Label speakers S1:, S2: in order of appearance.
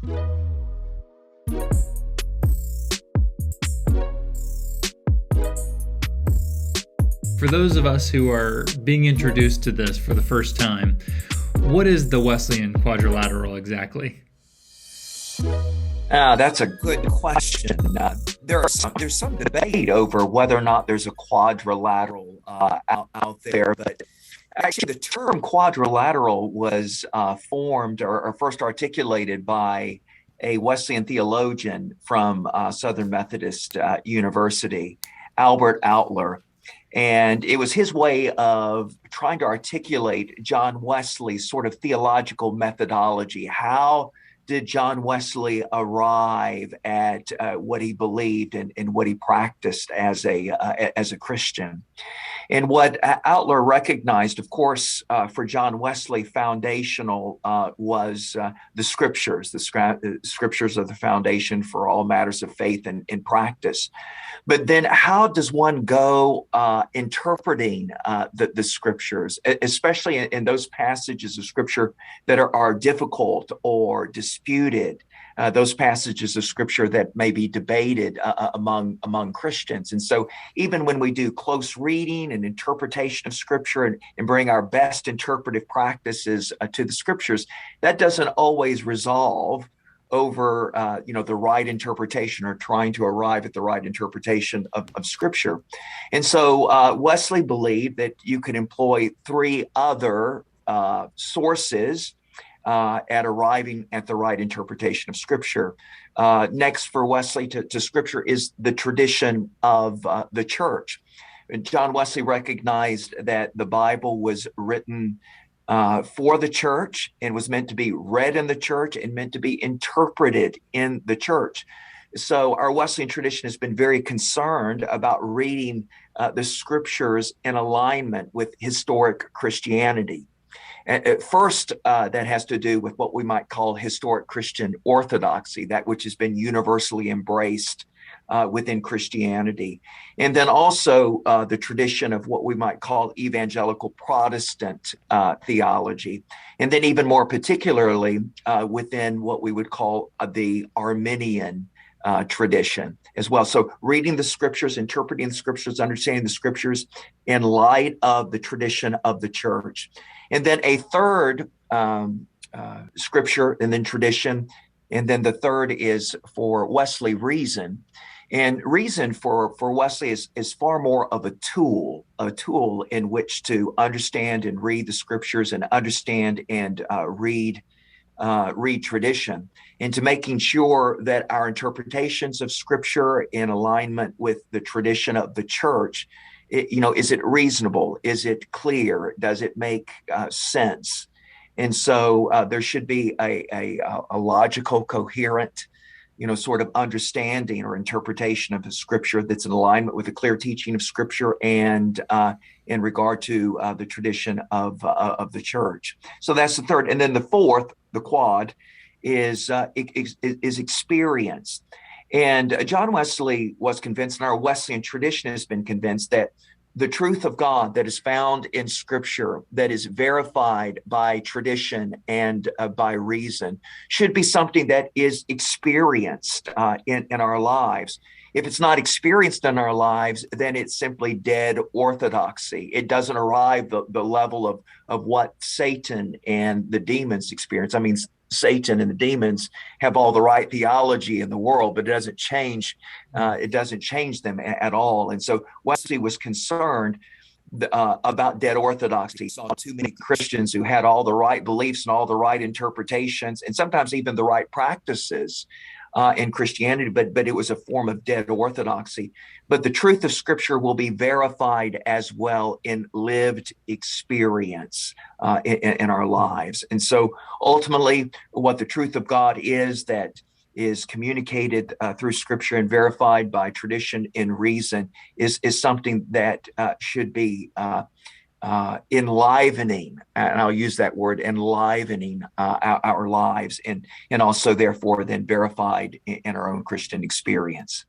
S1: For those of us who are being introduced to this for the first time, what is the Wesleyan Quadrilateral exactly?
S2: That's a good question. There's some debate over whether or not there's a quadrilateral out there, but actually the term quadrilateral was formed or first articulated by a Wesleyan theologian from Southern Methodist University, Albert Outler. And it was his way of trying to articulate John Wesley's sort of theological methodology. How did John Wesley arrive at what he believed and what he practiced as a Christian? And what Outler recognized, of course, for John Wesley, foundational was the scriptures. The scriptures are the foundation for all matters of faith and practice. But then how does one go interpreting the scriptures, especially in those passages of scripture that are difficult or disputed? Those passages of scripture that may be debated among Christians. And so even when we do close reading and interpretation of scripture and bring our best interpretive practices to the scriptures, that doesn't always resolve over the right interpretation or trying to arrive at the right interpretation of scripture. And so Wesley believed that you could employ three other sources at arriving at the right interpretation of scripture. Next for Wesley to scripture is the tradition of the church. And John Wesley recognized that the Bible was written for the church and was meant to be read in the church and meant to be interpreted in the church. So our Wesleyan tradition has been very concerned about reading the scriptures in alignment with historic Christianity. At first, that has to do with what we might call historic Christian orthodoxy, that which has been universally embraced within Christianity. And then also the tradition of what we might call evangelical Protestant theology. And then even more particularly within what we would call the Arminian tradition as well. So reading the scriptures, interpreting the scriptures, understanding the scriptures in light of the tradition of the church. And then a third scripture and then tradition. And then the third is for Wesley, reason. And reason for Wesley is far more of a tool in which to understand and read the scriptures and understand and read tradition, into making sure that our interpretations of scripture in alignment with the tradition of the church, is it reasonable? Is it clear? Does it make sense? And so there should be a logical, coherent, sort of understanding or interpretation of the scripture that's in alignment with the clear teaching of scripture and in regard to the tradition of the church. So that's the third. And then the fourth, the quad, is experience. And John Wesley was convinced, and our Wesleyan tradition has been convinced, that the truth of God that is found in scripture, that is verified by tradition and by reason, should be something that is experienced in our lives. If it's not experienced in our lives, then it's simply dead orthodoxy. It doesn't arrive the level of what Satan and the demons experience. I mean, Satan and the demons have all the right theology in the world, but it doesn't change them at all. And so Wesley was concerned about dead orthodoxy. He saw too many Christians who had all the right beliefs and all the right interpretations, and sometimes even the right practices in Christianity, but it was a form of dead orthodoxy. But the truth of Scripture will be verified as well in lived experience in our lives. And so ultimately, what the truth of God is, that is communicated through Scripture and verified by tradition and reason, is something that should be enlivening, and I'll use that word, enlivening our lives, and also therefore then verified in our own Christian experience.